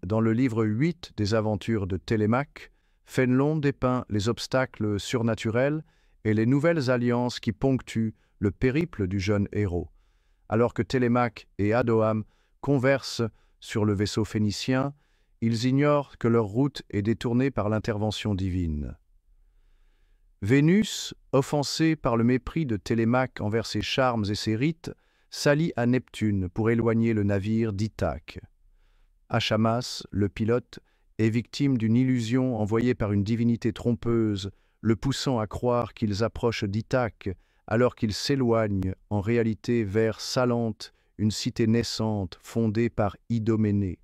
dans le livre 8 des aventures de Télémaque, Fénelon dépeint les obstacles surnaturels et les nouvelles alliances qui ponctuent le périple du jeune héros. Alors que Télémaque et Adoam conversent sur le vaisseau phénicien, ils ignorent que leur route est détournée par l'intervention divine. Vénus, offensée par le mépris de Télémaque envers ses charmes et ses rites, s'allie à Neptune pour éloigner le navire d'Ithaque. Achamas, le pilote, est victime d'une illusion envoyée par une divinité trompeuse, le poussant à croire qu'ils approchent d'Ithaque, alors qu'ils s'éloignent en réalité vers Salente, une cité naissante fondée par Idoménée.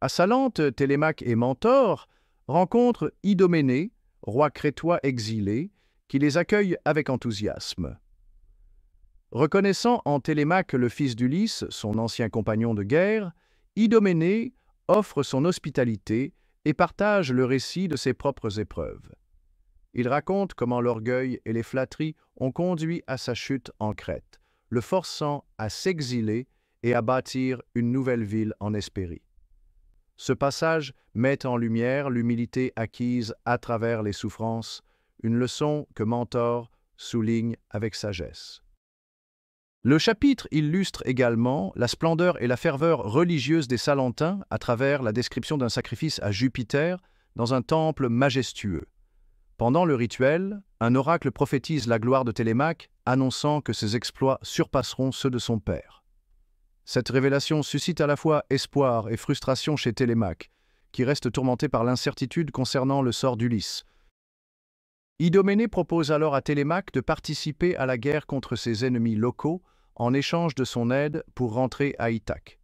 À Salente, Télémaque et Mentor rencontrent Idoménée, roi crétois exilé, qui les accueille avec enthousiasme. Reconnaissant en Télémaque le fils d'Ulysse, son ancien compagnon de guerre, Idoménée offre son hospitalité et partage le récit de ses propres épreuves. Il raconte comment l'orgueil et les flatteries ont conduit à sa chute en Crète, le forçant à s'exiler et à bâtir une nouvelle ville en Hespérie. Ce passage met en lumière l'humilité acquise à travers les souffrances, une leçon que Mentor souligne avec sagesse. Le chapitre illustre également la splendeur et la ferveur religieuse des Salentins à travers la description d'un sacrifice à Jupiter dans un temple majestueux. Pendant le rituel, un oracle prophétise la gloire de Télémaque, annonçant que ses exploits surpasseront ceux de son père. Cette révélation suscite à la fois espoir et frustration chez Télémaque, qui reste tourmenté par l'incertitude concernant le sort d'Ulysse. Idoménée propose alors à Télémaque de participer à la guerre contre ses ennemis locaux en échange de son aide pour rentrer à Ithaque.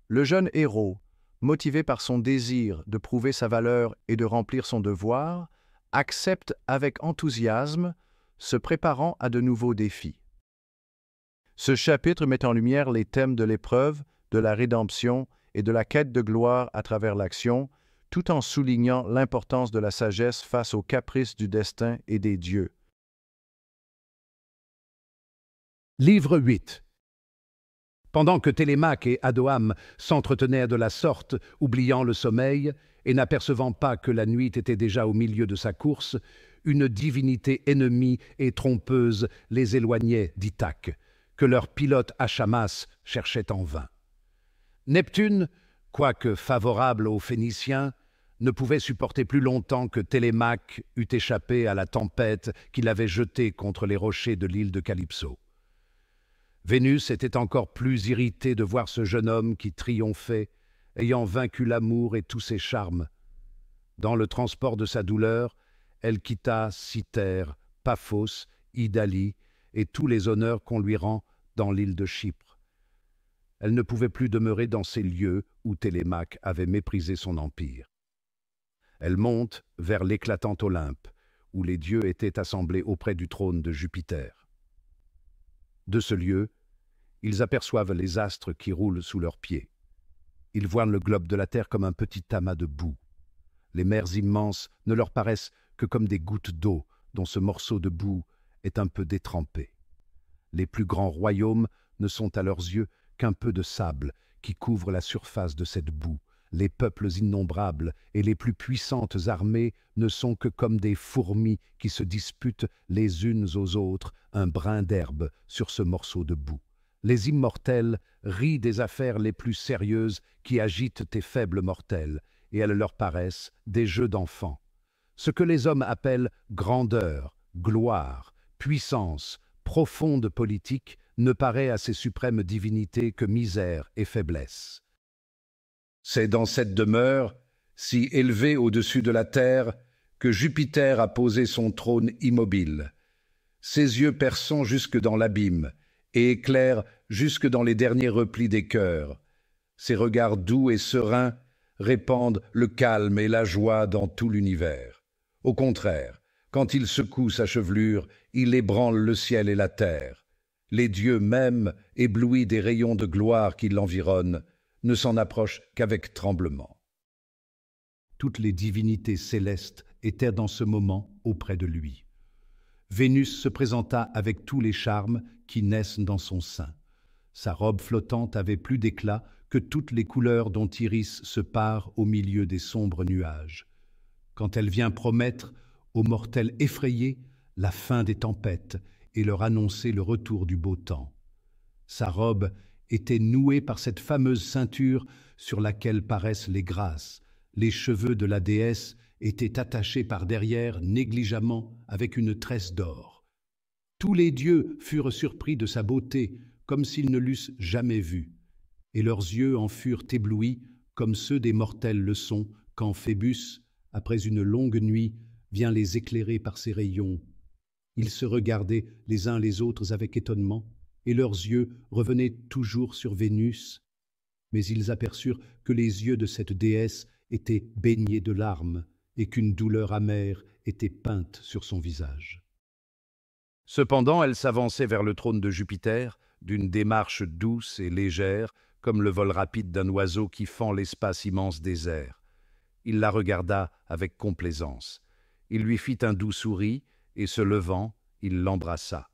Le jeune héros, motivé par son désir de prouver sa valeur et de remplir son devoir, accepte avec enthousiasme, se préparant à de nouveaux défis. Ce chapitre met en lumière les thèmes de l'épreuve, de la rédemption et de la quête de gloire à travers l'action, tout en soulignant l'importance de la sagesse face aux caprices du destin et des dieux. Livre 8. Pendant que Télémaque et Adoam s'entretenaient de la sorte, oubliant le sommeil, et n'apercevant pas que la nuit était déjà au milieu de sa course, une divinité ennemie et trompeuse les éloignait d'Ithaque, que leur pilote Achamas cherchait en vain. Neptune, quoique favorable aux Phéniciens, ne pouvait supporter plus longtemps que Télémaque eût échappé à la tempête qui l'avait jeté contre les rochers de l'île de Calypso. Vénus était encore plus irritée de voir ce jeune homme qui triomphait, ayant vaincu l'amour et tous ses charmes. Dans le transport de sa douleur, elle quitta Cythère, Paphos, Idalie et tous les honneurs qu'on lui rend dans l'île de Chypre. Elle ne pouvait plus demeurer dans ces lieux où Télémaque avait méprisé son empire. Elle monte vers l'éclatant Olympe, où les dieux étaient assemblés auprès du trône de Jupiter. De ce lieu, ils aperçoivent les astres qui roulent sous leurs pieds. Ils voient le globe de la terre comme un petit amas de boue. Les mers immenses ne leur paraissent que comme des gouttes d'eau dont ce morceau de boue est un peu détrempé. Les plus grands royaumes ne sont à leurs yeux qu'un peu de sable qui couvre la surface de cette boue. Les peuples innombrables et les plus puissantes armées ne sont que comme des fourmis qui se disputent les unes aux autres un brin d'herbe sur ce morceau de boue. Les immortels rient des affaires les plus sérieuses qui agitent tes faibles mortels, et elles leur paraissent des jeux d'enfants. Ce que les hommes appellent grandeur, gloire, puissance, profonde politique ne paraît à ces suprêmes divinités que misère et faiblesse. C'est dans cette demeure, si élevée au-dessus de la terre, que Jupiter a posé son trône immobile. Ses yeux perçant jusque dans l'abîme et éclairent jusque dans les derniers replis des cœurs. Ses regards doux et sereins répandent le calme et la joie dans tout l'univers. Au contraire, quand il secoue sa chevelure, il ébranle le ciel et la terre. Les dieux mêmes, éblouis des rayons de gloire qui l'environnent, ne s'en approchent qu'avec tremblement. Toutes les divinités célestes étaient dans ce moment auprès de lui. Vénus se présenta avec tous les charmes qui naissent dans son sein. Sa robe flottante avait plus d'éclat que toutes les couleurs dont Iris se pare au milieu des sombres nuages, quand elle vient promettre aux mortels effrayés la fin des tempêtes et leur annoncer le retour du beau temps. Sa robe était nouée par cette fameuse ceinture sur laquelle paraissent les grâces. Les cheveux de la déesse étaient attachés par derrière négligemment avec une tresse d'or. Tous les dieux furent surpris de sa beauté, comme s'ils ne l'eussent jamais vue, et leurs yeux en furent éblouis, comme ceux des mortels le sont, quand Phébus, après une longue nuit, vient les éclairer par ses rayons. Ils se regardaient les uns les autres avec étonnement, et leurs yeux revenaient toujours sur Vénus, mais ils aperçurent que les yeux de cette déesse étaient baignés de larmes, et qu'une douleur amère était peinte sur son visage. Cependant, elle s'avançait vers le trône de Jupiter, d'une démarche douce et légère, comme le vol rapide d'un oiseau qui fend l'espace immense des airs. Il la regarda avec complaisance. Il lui fit un doux sourire, et se levant, il l'embrassa.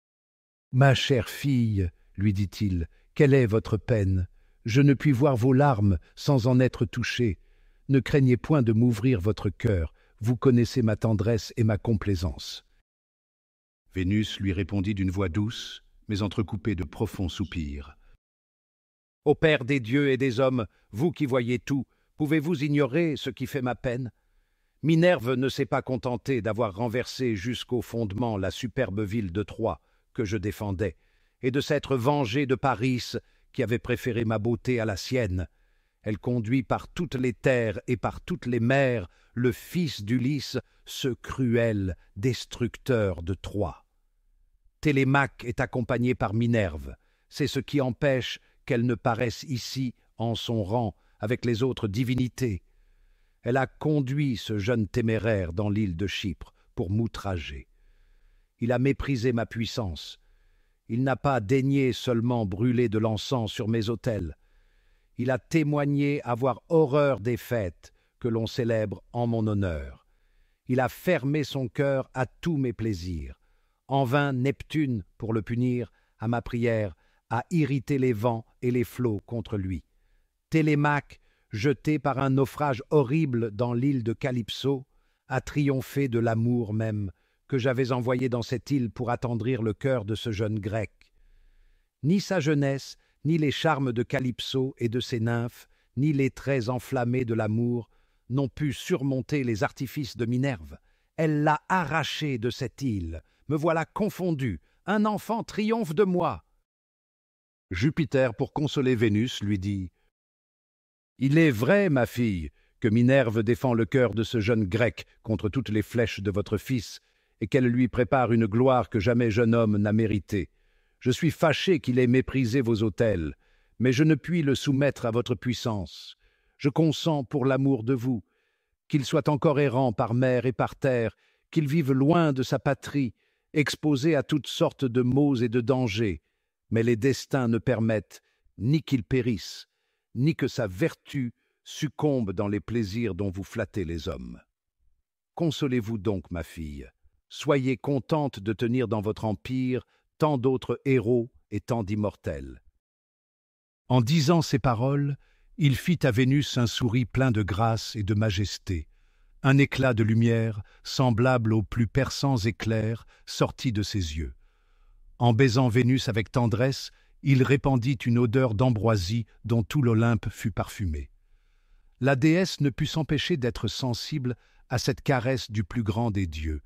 « Ma chère fille, lui dit-il, quelle est votre peine? Je ne puis voir vos larmes sans en être touché. Ne craignez point de m'ouvrir votre cœur, vous connaissez ma tendresse et ma complaisance. » Vénus lui répondit d'une voix douce, mais entrecoupée de profonds soupirs. « Ô Père des dieux et des hommes, vous qui voyez tout, pouvez-vous ignorer ce qui fait ma peine? Minerve ne s'est pas contentée d'avoir renversé jusqu'au fondement la superbe ville de Troie que je défendais, et de s'être vengée de Paris qui avait préféré ma beauté à la sienne. Elle conduit par toutes les terres et par toutes les mers le fils d'Ulysse, ce cruel destructeur de Troie. Télémaque est accompagnée par Minerve, c'est ce qui empêche qu'elle ne paraisse ici en son rang avec les autres divinités. Elle a conduit ce jeune téméraire dans l'île de Chypre pour m'outrager. Il a méprisé ma puissance. Il n'a pas daigné seulement brûler de l'encens sur mes autels. Il a témoigné avoir horreur des fêtes que l'on célèbre en mon honneur. Il a fermé son cœur à tous mes plaisirs. En vain Neptune, pour le punir, à ma prière, a irrité les vents et les flots contre lui. Télémaque, jeté par un naufrage horrible dans l'île de Calypso, a triomphé de l'amour même que j'avais envoyé dans cette île pour attendrir le cœur de ce jeune grec. Ni sa jeunesse, ni les charmes de Calypso et de ses nymphes, ni les traits enflammés de l'amour n'ont pu surmonter les artifices de Minerve. Elle l'a arraché de cette île. Me voilà confondu. Un enfant triomphe de moi. Jupiter, pour consoler Vénus, lui dit « Il est vrai, ma fille, que Minerve défend le cœur de ce jeune grec contre toutes les flèches de votre fils, et qu'elle lui prépare une gloire que jamais jeune homme n'a méritée. Je suis fâché qu'il ait méprisé vos autels, mais je ne puis le soumettre à votre puissance. Je consens pour l'amour de vous, qu'il soit encore errant par mer et par terre, qu'il vive loin de sa patrie, exposé à toutes sortes de maux et de dangers, mais les destins ne permettent ni qu'il périsse, ni que sa vertu succombe dans les plaisirs dont vous flattez les hommes. Consolez-vous donc, ma fille. Soyez contente de tenir dans votre empire tant d'autres héros et tant d'immortels. » En disant ces paroles, il fit à Vénus un sourire plein de grâce et de majesté. Un éclat de lumière, semblable aux plus perçants éclairs, sortit de ses yeux. En baisant Vénus avec tendresse, il répandit une odeur d'ambroisie dont tout l'Olympe fut parfumé. La déesse ne put s'empêcher d'être sensible à cette caresse du plus grand des dieux.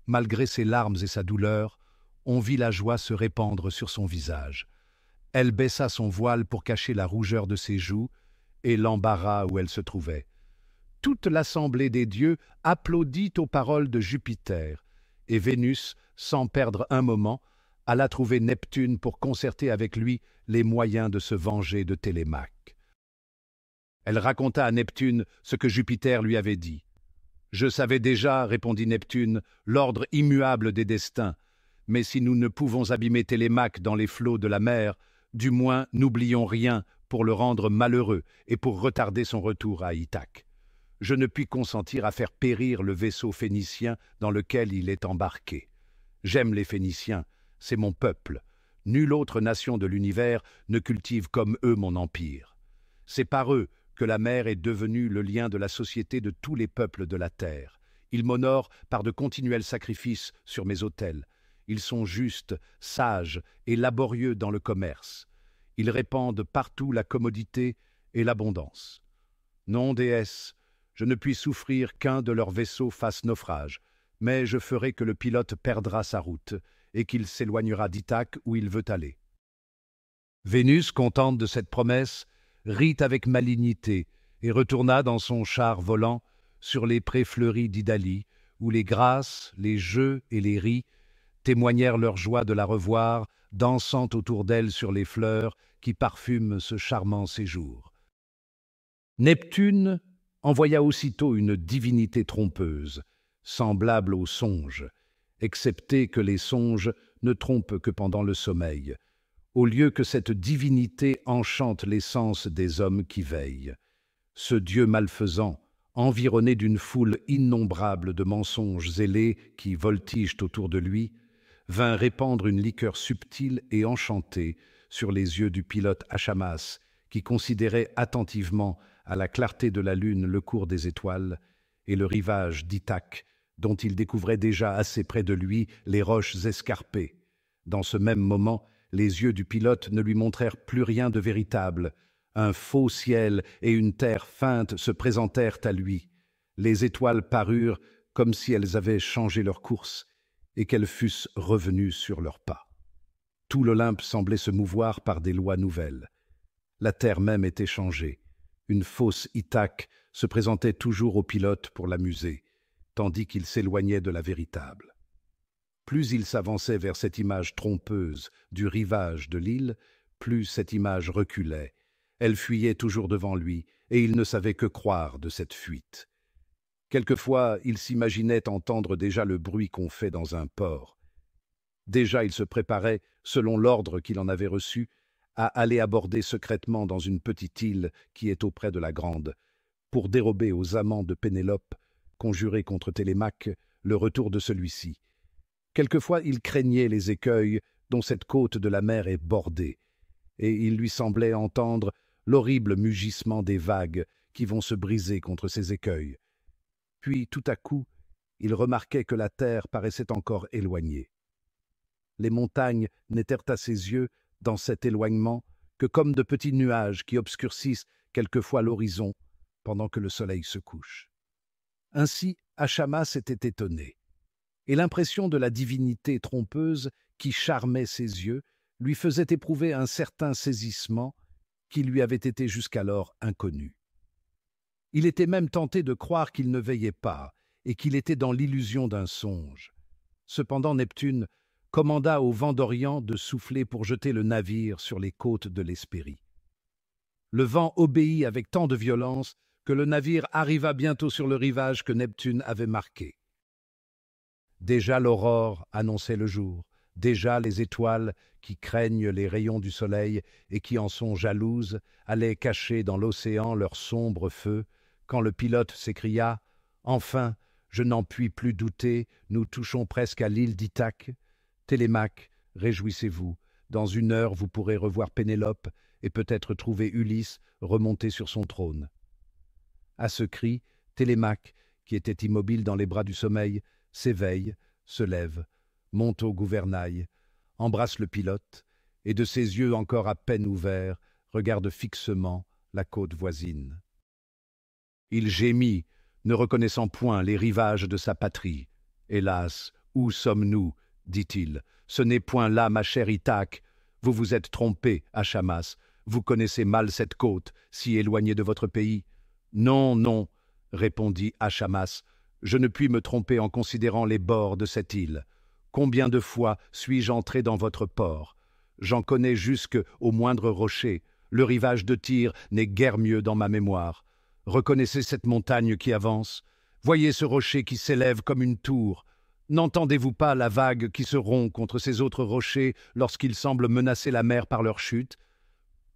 Malgré ses larmes et sa douleur, on vit la joie se répandre sur son visage. Elle baissa son voile pour cacher la rougeur de ses joues et l'embarras où elle se trouvait. Toute l'assemblée des dieux applaudit aux paroles de Jupiter, et Vénus, sans perdre un moment, alla trouver Neptune pour concerter avec lui les moyens de se venger de Télémaque. Elle raconta à Neptune ce que Jupiter lui avait dit. « Je savais déjà, répondit Neptune, l'ordre immuable des destins, mais si nous ne pouvons abîmer Télémaque dans les flots de la mer, du moins n'oublions rien pour le rendre malheureux et pour retarder son retour à Ithaque. Je ne puis consentir à faire périr le vaisseau phénicien dans lequel il est embarqué. J'aime les Phéniciens, c'est mon peuple. Nulle autre nation de l'univers ne cultive comme eux mon empire. C'est par eux que la mer est devenue le lien de la société de tous les peuples de la terre. Ils m'honorent par de continuels sacrifices sur mes autels. Ils sont justes, sages et laborieux dans le commerce. Ils répandent partout la commodité et l'abondance. Non, déesse, je ne puis souffrir qu'un de leurs vaisseaux fasse naufrage, mais je ferai que le pilote perdra sa route et qu'il s'éloignera d'Ithaque où il veut aller. Vénus, contente de cette promesse, rit avec malignité et retourna dans son char volant sur les prés fleuris d'Idalie, où les grâces, les jeux et les ris témoignèrent leur joie de la revoir, dansant autour d'elle sur les fleurs qui parfument ce charmant séjour. Neptune envoya aussitôt une divinité trompeuse, semblable aux songes, excepté que les songes ne trompent que pendant le sommeil, au lieu que cette divinité enchante les sens des hommes qui veillent. Ce dieu malfaisant, environné d'une foule innombrable de mensonges zélés qui voltigent autour de lui, vint répandre une liqueur subtile et enchantée sur les yeux du pilote Achamas, qui considérait attentivement à la clarté de la lune le cours des étoiles et le rivage d'Ithaque, dont il découvrait déjà assez près de lui les roches escarpées. Dans ce même moment, les yeux du pilote ne lui montrèrent plus rien de véritable. Un faux ciel et une terre feinte se présentèrent à lui. Les étoiles parurent comme si elles avaient changé leur course et qu'elles fussent revenues sur leurs pas. Tout l'Olympe semblait se mouvoir par des lois nouvelles. La terre même était changée. Une fausse Ithaque se présentait toujours au pilote pour l'amuser, tandis qu'il s'éloignait de la véritable. Plus il s'avançait vers cette image trompeuse du rivage de l'île, plus cette image reculait. Elle fuyait toujours devant lui, et il ne savait que croire de cette fuite. Quelquefois, il s'imaginait entendre déjà le bruit qu'on fait dans un port. Déjà, il se préparait, selon l'ordre qu'il en avait reçu, à aller aborder secrètement dans une petite île qui est auprès de la grande, pour dérober aux amants de Pénélope, conjurés contre Télémaque, le retour de celui-ci. Quelquefois, il craignait les écueils dont cette côte de la mer est bordée, et il lui semblait entendre l'horrible mugissement des vagues qui vont se briser contre ces écueils. Puis, tout à coup, il remarquait que la terre paraissait encore éloignée. Les montagnes n'étaient à ses yeux, dans cet éloignement, que comme de petits nuages qui obscurcissent quelquefois l'horizon pendant que le soleil se couche. Ainsi, Achamas était étonné, et l'impression de la divinité trompeuse qui charmait ses yeux lui faisait éprouver un certain saisissement qui lui avait été jusqu'alors inconnu. Il était même tenté de croire qu'il ne veillait pas et qu'il était dans l'illusion d'un songe. Cependant, Neptune commanda au vent d'Orient de souffler pour jeter le navire sur les côtes de l'Hespérie. Le vent obéit avec tant de violence que le navire arriva bientôt sur le rivage que Neptune avait marqué. Déjà l'aurore annonçait le jour, déjà les étoiles, qui craignent les rayons du soleil et qui en sont jalouses, allaient cacher dans l'océan leur sombre feu, quand le pilote s'écria « Enfin, je n'en puis plus douter, nous touchons presque à l'île d'Ithaque. Télémaque, réjouissez-vous, dans 1 heure vous pourrez revoir Pénélope et peut-être trouver Ulysse remonté sur son trône. » À ce cri, Télémaque, qui était immobile dans les bras du sommeil, s'éveille, se lève, monte au gouvernail, embrasse le pilote, et de ses yeux encore à peine ouverts, regarde fixement la côte voisine. Il gémit, ne reconnaissant point les rivages de sa patrie. « Hélas, où sommes-nous » dit-il. « Ce n'est point là, ma chère Ithaque. Vous vous êtes trompé, Achamas. Vous connaissez mal cette côte, si éloignée de votre pays. »« Non, non, » répondit Achamas. « Je ne puis me tromper en considérant les bords de cette île. Combien de fois suis-je entré dans votre port? J'en connais jusque au moindre rocher. Le rivage de Tyr n'est guère mieux dans ma mémoire. Reconnaissez cette montagne qui avance. Voyez ce rocher qui s'élève comme une tour. N'entendez-vous pas la vague qui se rompt contre ces autres rochers lorsqu'ils semblent menacer la mer par leur chute?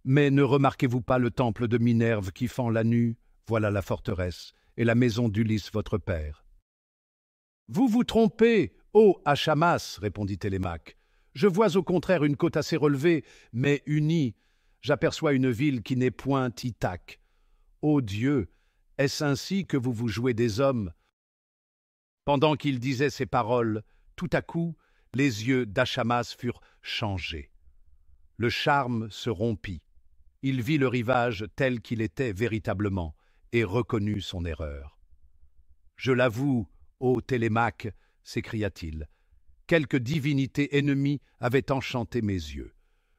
Mais ne remarquez-vous pas le temple de Minerve qui fend la nue? Voilà la forteresse, et la maison d'Ulysse votre père. »« Vous vous trompez, ô Achamas, répondit Télémaque. « Je vois au contraire une côte assez relevée, mais unie. J'aperçois une ville qui n'est point Ithaque. Ô Dieu, est-ce ainsi que vous vous jouez des hommes ?» Pendant qu'il disait ces paroles, tout à coup, les yeux d'Achamas furent changés. Le charme se rompit. Il vit le rivage tel qu'il était véritablement et reconnut son erreur. « Je l'avoue, ô Télémaque, s'écria-t-il, quelque divinité ennemie avait enchanté mes yeux.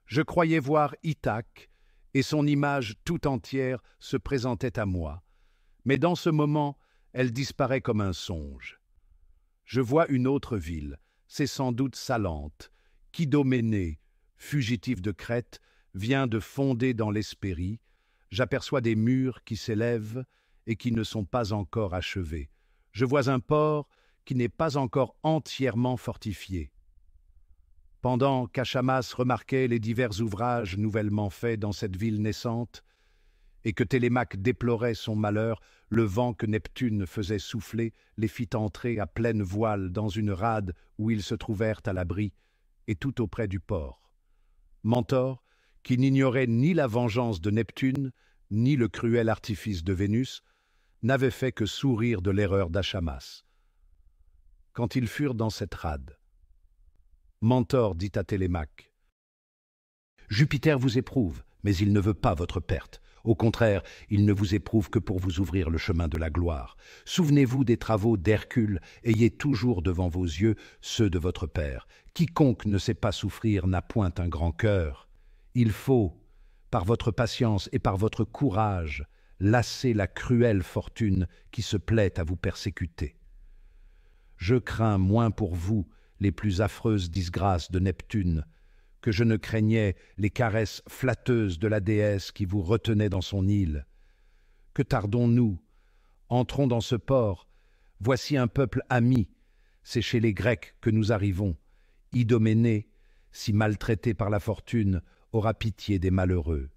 Je croyais voir Ithaque, et son image tout entière se présentait à moi. Mais dans ce moment, elle disparaît comme un songe. Je vois une autre ville, c'est sans doute Salente, qu'Idoménée, fugitif de Crète, vient de fonder dans l'Hespérie. J'aperçois des murs qui s'élèvent et qui ne sont pas encore achevés. Je vois un port qui n'est pas encore entièrement fortifié. Pendant qu'Achamas remarquait les divers ouvrages nouvellement faits dans cette ville naissante, et que Télémaque déplorait son malheur, le vent que Neptune faisait souffler les fit entrer à pleine voile dans une rade où ils se trouvèrent à l'abri, et tout auprès du port. Mentor, qui n'ignorait ni la vengeance de Neptune, ni le cruel artifice de Vénus, n'avait fait que sourire de l'erreur d'Achamas. Quand ils furent dans cette rade, Mentor dit à Télémaque, « Jupiter vous éprouve, mais il ne veut pas votre perte. Au contraire, il ne vous éprouve que pour vous ouvrir le chemin de la gloire. Souvenez-vous des travaux d'Hercule, ayez toujours devant vos yeux ceux de votre père. Quiconque ne sait pas souffrir n'a point un grand cœur. Il faut, par votre patience et par votre courage, lasser la cruelle fortune qui se plaît à vous persécuter. Je crains moins pour vous les plus affreuses disgrâces de Neptune, que je ne craignais les caresses flatteuses de la déesse qui vous retenait dans son île. Que tardons-nous? Entrons dans ce port. Voici un peuple ami. C'est chez les Grecs que nous arrivons. Idoménée, si maltraité par la fortune, aura pitié des malheureux. »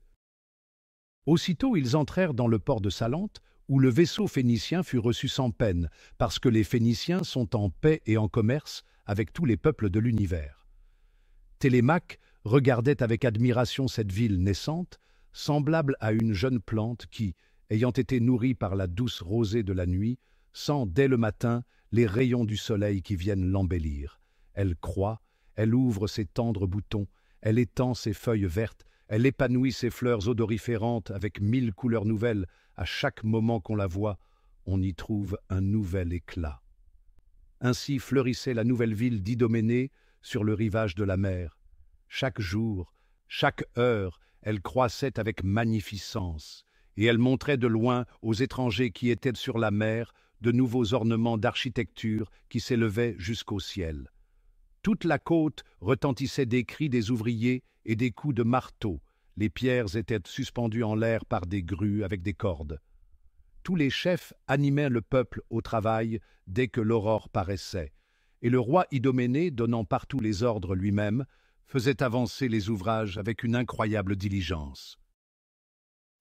Aussitôt ils entrèrent dans le port de Salente, où le vaisseau phénicien fut reçu sans peine, parce que les Phéniciens sont en paix et en commerce avec tous les peuples de l'univers. Télémaque regardait avec admiration cette ville naissante, semblable à une jeune plante qui, ayant été nourrie par la douce rosée de la nuit, sent dès le matin les rayons du soleil qui viennent l'embellir. Elle croît, elle ouvre ses tendres boutons, elle étend ses feuilles vertes, elle épanouit ses fleurs odoriférantes avec 1000 couleurs nouvelles. À chaque moment qu'on la voit, on y trouve un nouvel éclat. Ainsi fleurissait la nouvelle ville d'Idoménée sur le rivage de la mer. Chaque jour, chaque heure, elle croissait avec magnificence, et elle montrait de loin aux étrangers qui étaient sur la mer de nouveaux ornements d'architecture qui s'élevaient jusqu'au ciel. Toute la côte retentissait des cris des ouvriers et des coups de marteau. Les pierres étaient suspendues en l'air par des grues avec des cordes. Tous les chefs animaient le peuple au travail dès que l'aurore paraissait, et le roi Idoménée, donnant partout les ordres lui-même, faisait avancer les ouvrages avec une incroyable diligence.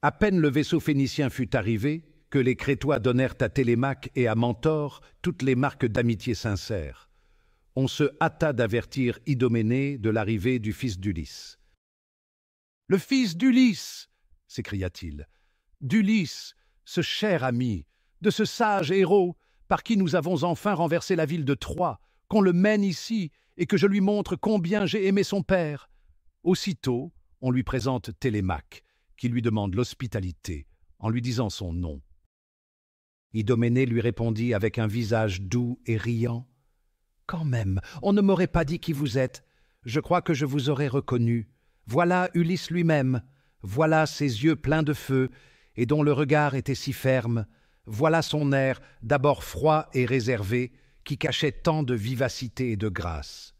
À peine le vaisseau phénicien fut arrivé, que les Crétois donnèrent à Télémaque et à Mentor toutes les marques d'amitié sincère. On se hâta d'avertir Idoménée de l'arrivée du fils d'Ulysse. « Le fils d'Ulysse !» s'écria-t-il. « D'Ulysse, ce cher ami, de ce sage héros par qui nous avons enfin renversé la ville de Troie, qu'on le mène ici et que je lui montre combien j'ai aimé son père. » Aussitôt, on lui présente Télémaque, qui lui demande l'hospitalité, en lui disant son nom. Idoménée lui répondit avec un visage doux et riant. « Quand même, on ne m'aurait pas dit qui vous êtes. Je crois que je vous aurais reconnu. Voilà Ulysse lui-même. Voilà ses yeux pleins de feu, et dont le regard était si ferme. Voilà son air, d'abord froid et réservé, qui cachait tant de vivacité et de grâce.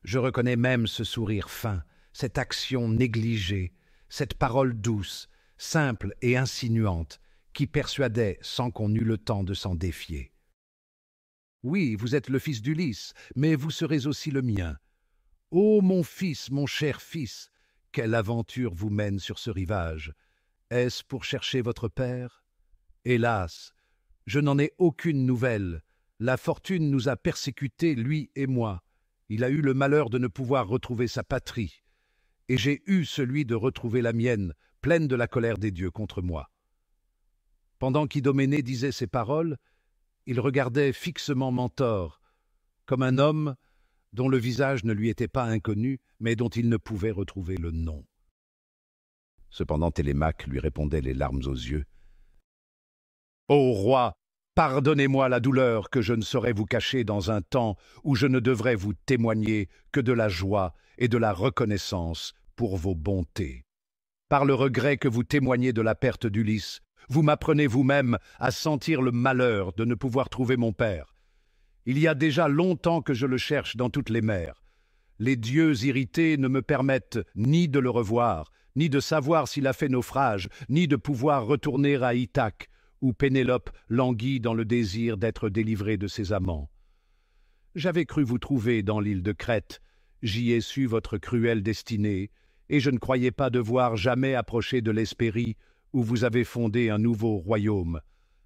Je reconnais même ce sourire fin, cette action négligée, cette parole douce, simple et insinuante, qui persuadait sans qu'on eût le temps de s'en défier. Oui, vous êtes le fils d'Ulysse, mais vous serez aussi le mien. Ô mon fils, mon cher fils, quelle aventure vous mène sur ce rivage? Est-ce pour chercher votre père? Hélas, je n'en ai aucune nouvelle. La fortune nous a persécutés, lui et moi. Il a eu le malheur de ne pouvoir retrouver sa patrie, et j'ai eu celui de retrouver la mienne, pleine de la colère des dieux contre moi. » Pendant qu'Idoménée disait ces paroles, il regardait fixement Mentor, comme un homme dont le visage ne lui était pas inconnu, mais dont il ne pouvait retrouver le nom. Cependant Télémaque lui répondait les larmes aux yeux. « Ô roi, pardonnez-moi la douleur que je ne saurais vous cacher dans un temps où je ne devrais vous témoigner que de la joie et de la reconnaissance pour vos bontés. Par le regret que vous témoignez de la perte d'Ulysse, vous m'apprenez vous-même à sentir le malheur de ne pouvoir trouver mon père. Il y a déjà longtemps que je le cherche dans toutes les mers. Les dieux irrités ne me permettent ni de le revoir, ni de savoir s'il a fait naufrage, ni de pouvoir retourner à Ithaque, où Pénélope languit dans le désir d'être délivrée de ses amants. J'avais cru vous trouver dans l'île de Crète, j'y ai su votre cruelle destinée, et je ne croyais pas devoir jamais approcher de l'Hespérie, où vous avez fondé un nouveau royaume.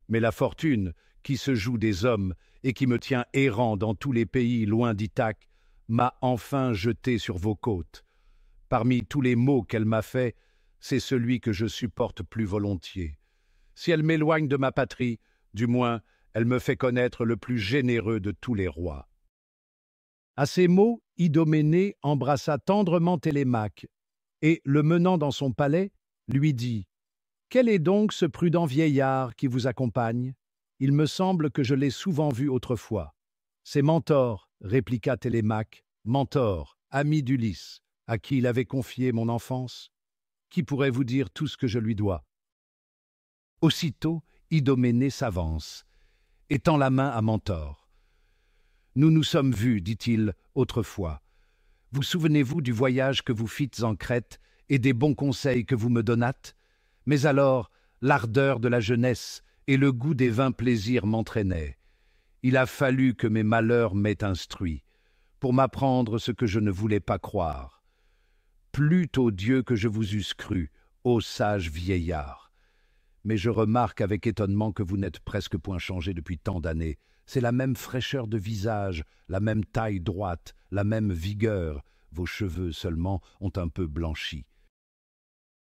Mais la fortune, qui se joue des hommes et qui me tient errant dans tous les pays loin d'Ithaque, m'a enfin jeté sur vos côtes. Parmi tous les maux qu'elle m'a faits, c'est celui que je supporte plus volontiers. Si elle m'éloigne de ma patrie, du moins, elle me fait connaître le plus généreux de tous les rois. » À ces mots, Idoménée embrassa tendrement Télémaque, et, le menant dans son palais, lui dit « Quel est donc ce prudent vieillard qui vous accompagne? Il me semble que je l'ai souvent vu autrefois. »« C'est Mentor, » répliqua Télémaque, « Mentor, ami d'Ulysse, à qui il avait confié mon enfance. Qui pourrait vous dire tout ce que je lui dois ?» Aussitôt, Idoménée s'avance, et tend la main à Mentor. « Nous nous sommes vus, dit-il, autrefois. Vous souvenez-vous du voyage que vous fîtes en Crète et des bons conseils que vous me donnâtes? Mais alors, l'ardeur de la jeunesse et le goût des vains plaisirs m'entraînaient. Il a fallu que mes malheurs m'aient instruit, pour m'apprendre ce que je ne voulais pas croire. Plût aux dieux que je vous eusse cru, ô sage vieillard. Mais je remarque avec étonnement que vous n'êtes presque point changé depuis tant d'années. C'est la même fraîcheur de visage, la même taille droite, la même vigueur. Vos cheveux seulement ont un peu blanchi. »«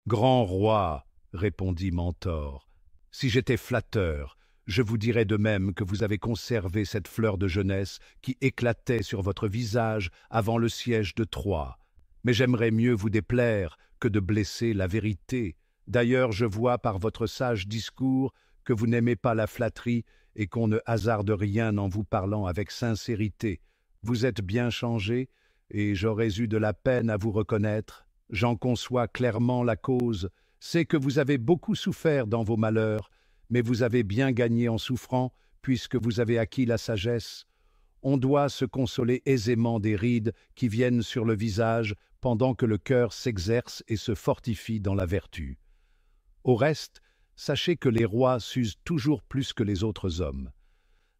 Grand roi, » répondit Mentor, « si j'étais flatteur, je vous dirais de même que vous avez conservé cette fleur de jeunesse qui éclatait sur votre visage avant le siège de Troie. Mais j'aimerais mieux vous déplaire que de blesser la vérité. D'ailleurs, je vois par votre sage discours que vous n'aimez pas la flatterie et qu'on ne hasarde rien en vous parlant avec sincérité. Vous êtes bien changé, et j'aurais eu de la peine à vous reconnaître. J'en conçois clairement la cause. C'est que vous avez beaucoup souffert dans vos malheurs, mais vous avez bien gagné en souffrant, puisque vous avez acquis la sagesse. On doit se consoler aisément des rides qui viennent sur le visage pendant que le cœur s'exerce et se fortifie dans la vertu. Au reste, sachez que les rois s'usent toujours plus que les autres hommes.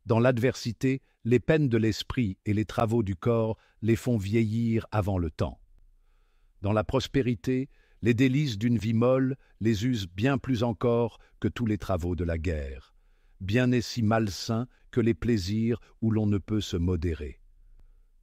Dans l'adversité, les peines de l'esprit et les travaux du corps les font vieillir avant le temps. Dans la prospérité, les délices d'une vie molle les usent bien plus encore que tous les travaux de la guerre. Bien n'est si malsain que les plaisirs où l'on ne peut se modérer.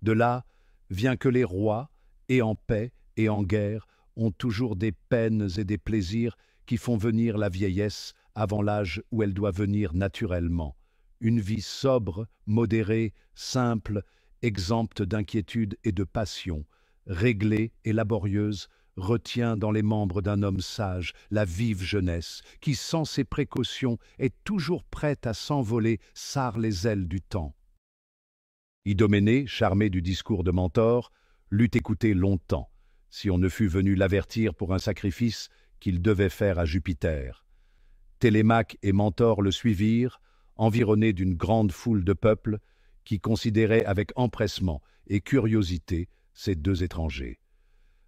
De là vient que les rois, et en paix et en guerre, ont toujours des peines et des plaisirs qui font venir la vieillesse avant l'âge où elle doit venir naturellement. Une vie sobre, modérée, simple, exempte d'inquiétude et de passion, réglée et laborieuse, retient dans les membres d'un homme sage la vive jeunesse, qui, sans ses précautions, est toujours prête à s'envoler, sarre les ailes du temps. » Idoménée, charmé du discours de Mentor, l'eût écouté longtemps, si on ne fût venu l'avertir pour un sacrifice qu'il devait faire à Jupiter. Télémaque et Mentor le suivirent, environnés d'une grande foule de peuple qui considérait avec empressement et curiosité ces deux étrangers.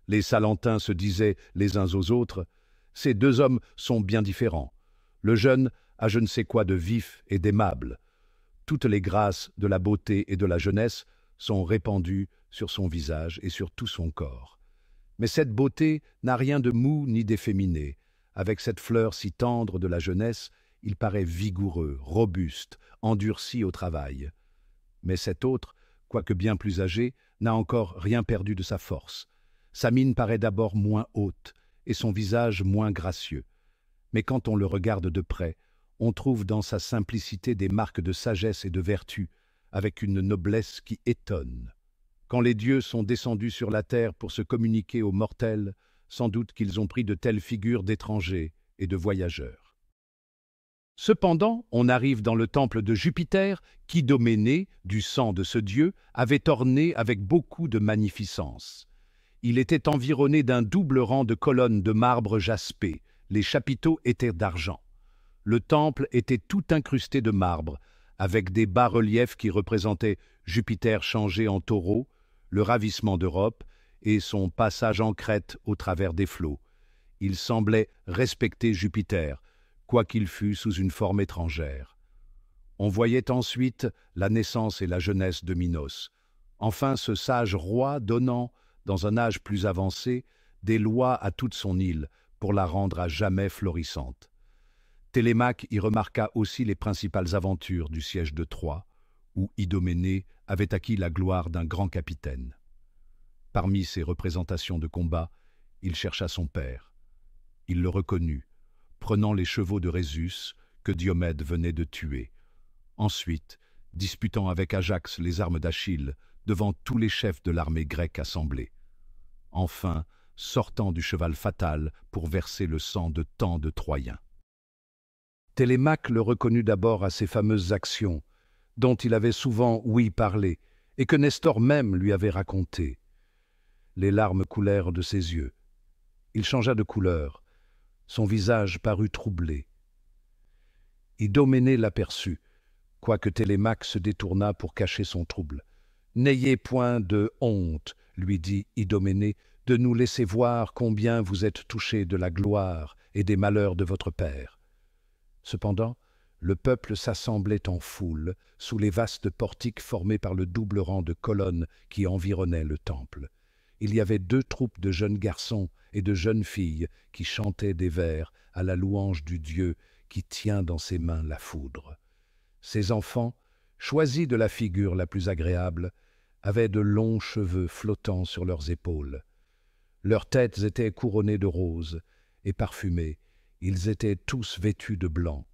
Les Salentins se disaient les uns aux autres « Ces deux hommes sont bien différents. Le jeune a je ne sais quoi de vif et d'aimable. Toutes les grâces de la beauté et de la jeunesse sont répandues sur son visage et sur tout son corps. Mais cette beauté n'a rien de mou ni d'efféminé. Avec cette fleur si tendre de la jeunesse, il paraît vigoureux, robuste, endurci au travail. Mais cet autre, quoique bien plus âgé, n'a encore rien perdu de sa force. Sa mine paraît d'abord moins haute et son visage moins gracieux. Mais quand on le regarde de près, on trouve dans sa simplicité des marques de sagesse et de vertu, avec une noblesse qui étonne. Quand les dieux sont descendus sur la terre pour se communiquer aux mortels, sans doute qu'ils ont pris de telles figures d'étrangers et de voyageurs. Cependant, on arrive dans le temple de Jupiter, qu'Idoménée, du sang de ce dieu, avait orné avec beaucoup de magnificence. Il était environné d'un double rang de colonnes de marbre jaspé. Les chapiteaux étaient d'argent. Le temple était tout incrusté de marbre, avec des bas-reliefs qui représentaient Jupiter changé en taureau, le ravissement d'Europe et son passage en Crète au travers des flots. Il semblait respecter Jupiter, quoiqu'il fût sous une forme étrangère. On voyait ensuite la naissance et la jeunesse de Minos. Enfin ce sage roi donnant, dans un âge plus avancé, des lois à toute son île pour la rendre à jamais florissante. Télémaque y remarqua aussi les principales aventures du siège de Troie, où Idoménée avait acquis la gloire d'un grand capitaine. Parmi ses représentations de combat, il chercha son père. Il le reconnut, prenant les chevaux de Rhésus que Diomède venait de tuer. Ensuite, disputant avec Ajax les armes d'Achille devant tous les chefs de l'armée grecque assemblée. Enfin, sortant du cheval fatal pour verser le sang de tant de Troyens. Télémaque le reconnut d'abord à ses fameuses actions, dont il avait souvent ouï parler, et que Nestor même lui avait racontées. Les larmes coulèrent de ses yeux. Il changea de couleur. Son visage parut troublé. Idoménée l'aperçut, quoique Télémaque se détourna pour cacher son trouble. « N'ayez point de honte, lui dit Idoménée, de nous laisser voir combien vous êtes touché de la gloire et des malheurs de votre père. » Cependant, le peuple s'assemblait en foule sous les vastes portiques formés par le double rang de colonnes qui environnaient le temple. Il y avait 2 troupes de jeunes garçons et de jeunes filles qui chantaient des vers à la louange du Dieu qui tient dans ses mains la foudre. Ces enfants, choisis de la figure la plus agréable, avaient de longs cheveux flottant sur leurs épaules. Leurs têtes étaient couronnées de roses et parfumées. Ils étaient tous vêtus de blanc.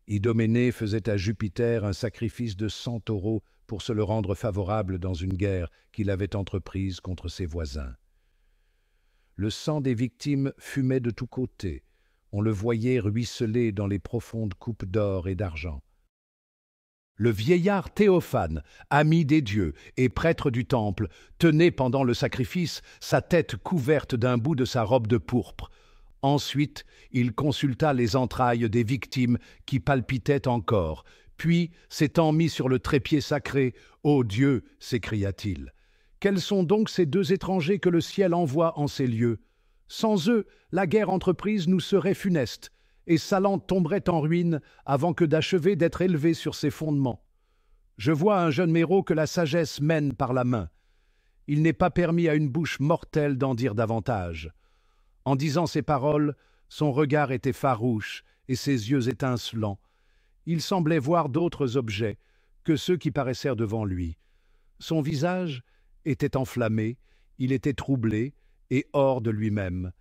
Idoménée faisait à Jupiter un sacrifice de 100 taureaux pour se le rendre favorable dans une guerre qu'il avait entreprise contre ses voisins. Le sang des victimes fumait de tous côtés. On le voyait ruisseler dans les profondes coupes d'or et d'argent. Le vieillard Théophane, ami des dieux et prêtre du temple, tenait pendant le sacrifice sa tête couverte d'un bout de sa robe de pourpre. Ensuite, il consulta les entrailles des victimes qui palpitaient encore. Puis, s'étant mis sur le trépied sacré, « Ô Dieu !» s'écria-t-il. « Quels sont donc ces 2 étrangers que le ciel envoie en ces lieux? Sans eux, la guerre entreprise nous serait funeste, et Salente tomberait en ruine avant que d'achever d'être élevé sur ses fondements. Je vois un jeune héros que la sagesse mène par la main. Il n'est pas permis à une bouche mortelle d'en dire davantage. » En disant ces paroles, son regard était farouche et ses yeux étincelants. Il semblait voir d'autres objets que ceux qui paraissèrent devant lui. Son visage était enflammé, il était troublé et hors de lui-même.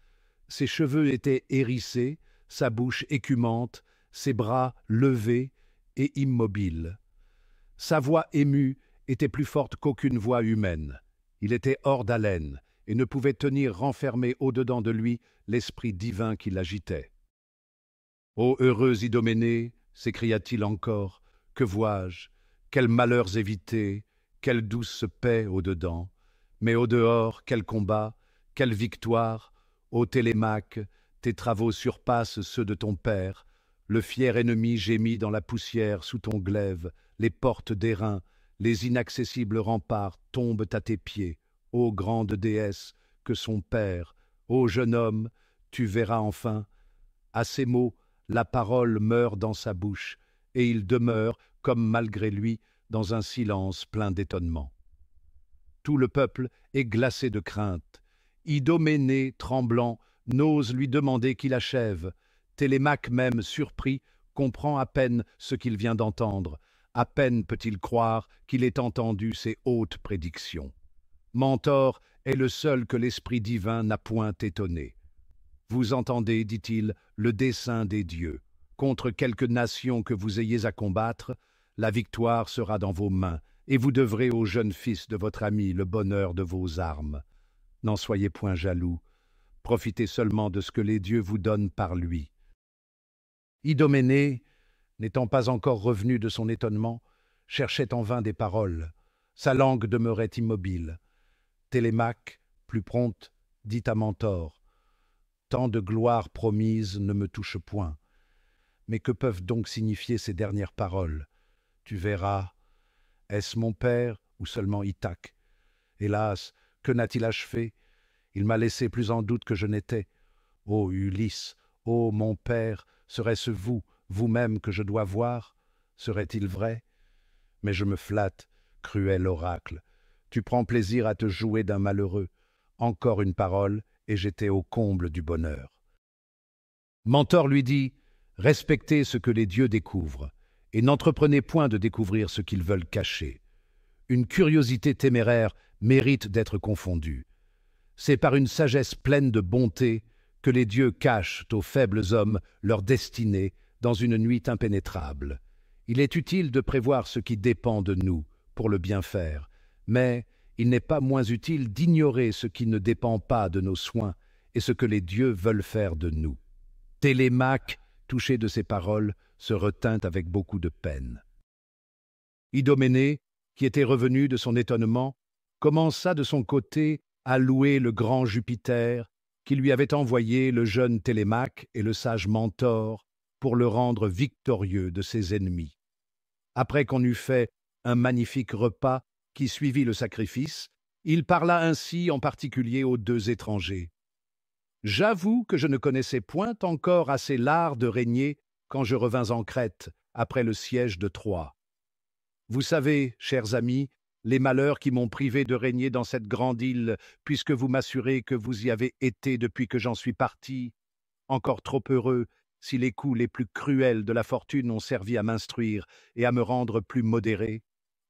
Ses cheveux étaient hérissés, sa bouche écumante, ses bras levés et immobiles. Sa voix émue était plus forte qu'aucune voix humaine. Il était hors d'haleine et ne pouvait tenir renfermé au-dedans de lui l'esprit divin qui l'agitait. « Ô heureuse Idoménée !» s'écria-t-il encore, « que vois-je? Quels malheurs évités, quelle douce paix au-dedans! Mais au-dehors, quel combat, quelle victoire! Ô Télémaque, tes travaux surpassent ceux de ton père. Le fier ennemi gémit dans la poussière sous ton glaive, les portes d'airain, les inaccessibles remparts tombent à tes pieds. Ô grande déesse, que son père, ô jeune homme, tu verras enfin. » À ces mots, la parole meurt dans sa bouche, et il demeure, comme malgré lui, dans un silence plein d'étonnement. Tout le peuple est glacé de crainte. Idoménée, tremblant, n'ose lui demander qu'il achève. Télémaque même, surpris, comprend à peine ce qu'il vient d'entendre. À peine peut-il croire qu'il ait entendu ces hautes prédictions. Mentor est le seul que l'Esprit divin n'a point étonné. Vous entendez, dit-il, le dessein des dieux. Contre quelque nation que vous ayez à combattre, la victoire sera dans vos mains, et vous devrez au jeune fils de votre ami le bonheur de vos armes. N'en soyez point jaloux, profitez seulement de ce que les dieux vous donnent par lui. Idoménée, n'étant pas encore revenu de son étonnement, cherchait en vain des paroles. Sa langue demeurait immobile. Télémaque, plus prompte, dit à Mentor, « Tant de gloire promise ne me touche point. Mais que peuvent donc signifier ces dernières paroles? Tu verras, est-ce mon père ou seulement Ithaque? Hélas, que n'a-t-il achevé? Il m'a laissé plus en doute que je n'étais. Ô Ulysse, ô mon père, serait-ce vous, vous-même que je dois voir? Serait-il vrai? Mais je me flatte, cruel oracle. Tu prends plaisir à te jouer d'un malheureux. Encore une parole, et j'étais au comble du bonheur. Mentor lui dit, « Respectez ce que les dieux découvrent, et n'entreprenez point de découvrir ce qu'ils veulent cacher. Une curiosité téméraire mérite d'être confondue. C'est par une sagesse pleine de bonté que les dieux cachent aux faibles hommes leur destinée dans une nuit impénétrable. Il est utile de prévoir ce qui dépend de nous pour le bien faire, mais il n'est pas moins utile d'ignorer ce qui ne dépend pas de nos soins et ce que les dieux veulent faire de nous. » Télémaque, touché de ces paroles, se retint avec beaucoup de peine. Idoménée, qui était revenu de son étonnement, commença de son côté à louer le grand Jupiter qui lui avait envoyé le jeune Télémaque et le sage Mentor pour le rendre victorieux de ses ennemis. Après qu'on eut fait un magnifique repas qui suivit le sacrifice, il parla ainsi en particulier aux deux étrangers. « J'avoue que je ne connaissais point encore assez l'art de régner quand je revins en Crète, après le siège de Troie. Vous savez, chers amis, les malheurs qui m'ont privé de régner dans cette grande île, puisque vous m'assurez que vous y avez été depuis que j'en suis parti. Encore trop heureux, si les coups les plus cruels de la fortune ont servi à m'instruire et à me rendre plus modéré.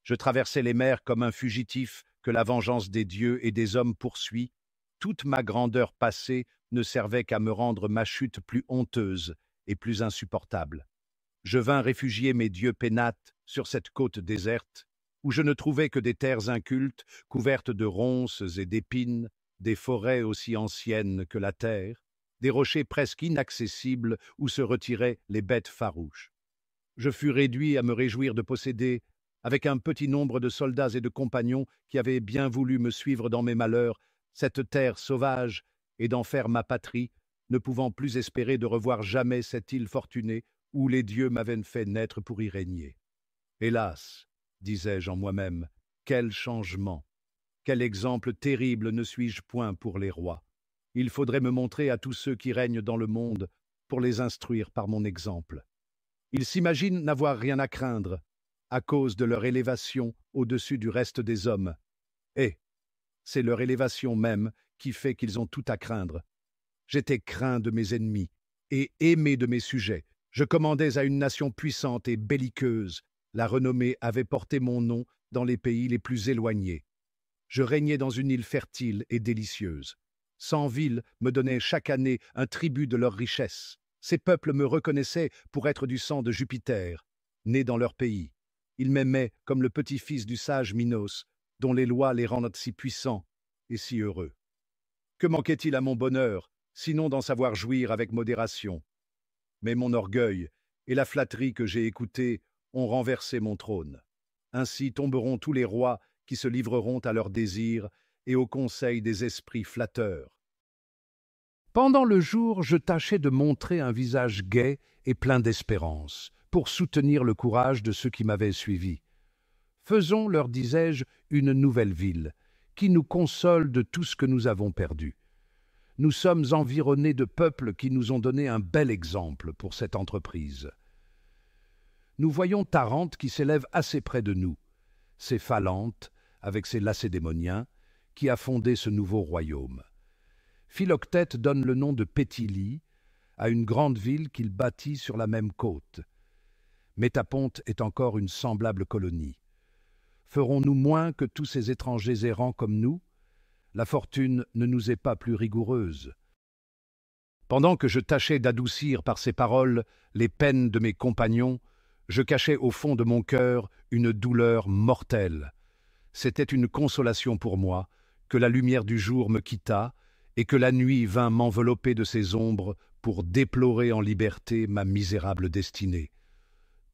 Je traversais les mers comme un fugitif que la vengeance des dieux et des hommes poursuit. Toute ma grandeur passée ne servait qu'à me rendre ma chute plus honteuse et plus insupportable. Je vins réfugier mes dieux pénates sur cette côte déserte, où je ne trouvais que des terres incultes, couvertes de ronces et d'épines, des forêts aussi anciennes que la terre, des rochers presque inaccessibles où se retiraient les bêtes farouches. Je fus réduit à me réjouir de posséder, avec un petit nombre de soldats et de compagnons qui avaient bien voulu me suivre dans mes malheurs, cette terre sauvage, et d'en faire ma patrie, ne pouvant plus espérer de revoir jamais cette île fortunée où les dieux m'avaient fait naître pour y régner. Hélas, disais-je en moi-même, quel changement, quel exemple terrible ne suis-je point pour les rois. Il faudrait me montrer à tous ceux qui règnent dans le monde pour les instruire par mon exemple. Ils s'imaginent n'avoir rien à craindre à cause de leur élévation au-dessus du reste des hommes. Et c'est leur élévation même qui fait qu'ils ont tout à craindre. J'étais craint de mes ennemis et aimé de mes sujets. Je commandais à une nation puissante et belliqueuse. La renommée avait porté mon nom dans les pays les plus éloignés. Je régnais dans une île fertile et délicieuse. 100 villes me donnaient chaque année un tribut de leur richesse. Ces peuples me reconnaissaient pour être du sang de Jupiter, né dans leur pays. Ils m'aimaient comme le petit-fils du sage Minos, dont les lois les rendent si puissants et si heureux. Que manquait-il à mon bonheur, sinon d'en savoir jouir avec modération? Mais mon orgueil et la flatterie que j'ai écoutée ont renversé mon trône. Ainsi tomberont tous les rois qui se livreront à leurs désirs et au conseil des esprits flatteurs. Pendant le jour, je tâchais de montrer un visage gai et plein d'espérance, pour soutenir le courage de ceux qui m'avaient suivi. Faisons, leur disais-je, une nouvelle ville, qui nous console de tout ce que nous avons perdu. Nous sommes environnés de peuples qui nous ont donné un bel exemple pour cette entreprise. Nous voyons Tarente qui s'élève assez près de nous, c'est Phalante, avec ses Lacédémoniens, qui a fondé ce nouveau royaume. Philoctète donne le nom de Pétilie à une grande ville qu'il bâtit sur la même côte. Métaponte est encore une semblable colonie. Ferons-nous moins que tous ces étrangers errants comme nous? la fortune ne nous est pas plus rigoureuse. » Pendant que je tâchais d'adoucir par ces paroles les peines de mes compagnons, je cachais au fond de mon cœur une douleur mortelle. C'était une consolation pour moi que la lumière du jour me quittât et que la nuit vint m'envelopper de ses ombres pour déplorer en liberté ma misérable destinée.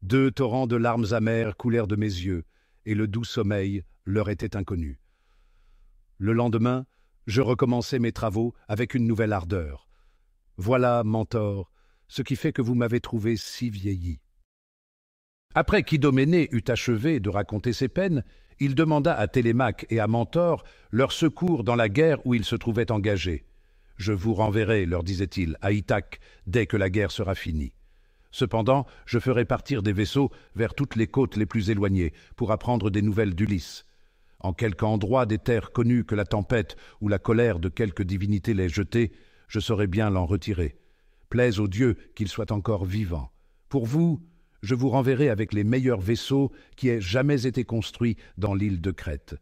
2 torrents de larmes amères coulèrent de mes yeux, et le doux sommeil leur était inconnu. Le lendemain, je recommençai mes travaux avec une nouvelle ardeur. Voilà, Mentor, ce qui fait que vous m'avez trouvé si vieilli. Après qu'Idoménée eut achevé de raconter ses peines, il demanda à Télémaque et à Mentor leur secours dans la guerre où ils se trouvaient engagés. « Je vous renverrai, leur disait-il, à Ithaque dès que la guerre sera finie. Cependant, je ferai partir des vaisseaux vers toutes les côtes les plus éloignées pour apprendre des nouvelles d'Ulysse. En quelque endroit des terres connues que la tempête ou la colère de quelque divinité l'ait jeté, je saurai bien l'en retirer. Plaise aux dieux qu'il soit encore vivant. Pour vous, je vous renverrai avec les meilleurs vaisseaux qui aient jamais été construits dans l'île de Crète.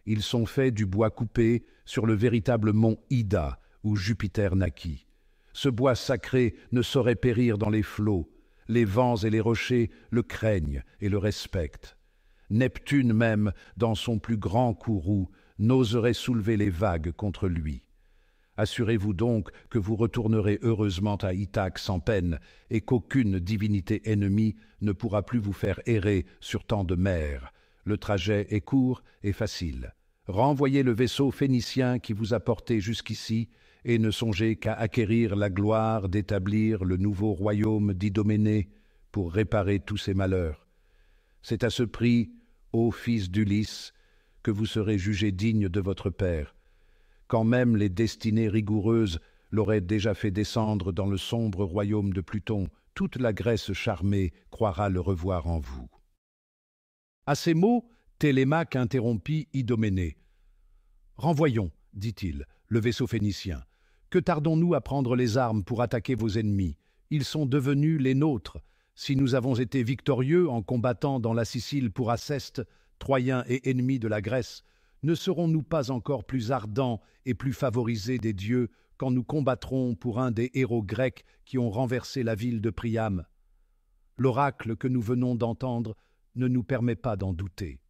Ils sont faits du bois coupé sur le véritable mont Ida, où Jupiter naquit. Ce bois sacré ne saurait périr dans les flots. Les vents et les rochers le craignent et le respectent. Neptune même, dans son plus grand courroux, n'oserait soulever les vagues contre lui. Assurez-vous donc que vous retournerez heureusement à Ithaque sans peine et qu'aucune divinité ennemie ne pourra plus vous faire errer sur tant de mers. Le trajet est court et facile. Renvoyez le vaisseau phénicien qui vous a porté jusqu'ici et ne songez qu'à acquérir la gloire d'établir le nouveau royaume d'Idoménée pour réparer tous ses malheurs. C'est à ce prix, ô fils d'Ulysse, que vous serez jugé digne de votre père, quand même les destinées rigoureuses l'auraient déjà fait descendre dans le sombre royaume de Pluton. Toute la Grèce charmée croira le revoir en vous. » À ces mots, Télémaque interrompit Idoménée. « Renvoyons, dit-il, le vaisseau phénicien. Que tardons-nous à prendre les armes pour attaquer vos ennemis? Ils sont devenus les nôtres. Si nous avons été victorieux en combattant dans la Sicile pour Aceste, Troyens et ennemis de la Grèce, ne serons-nous pas encore plus ardents et plus favorisés des dieux quand nous combattrons pour un des héros grecs qui ont renversé la ville de Priam? L'oracle que nous venons d'entendre ne nous permet pas d'en douter.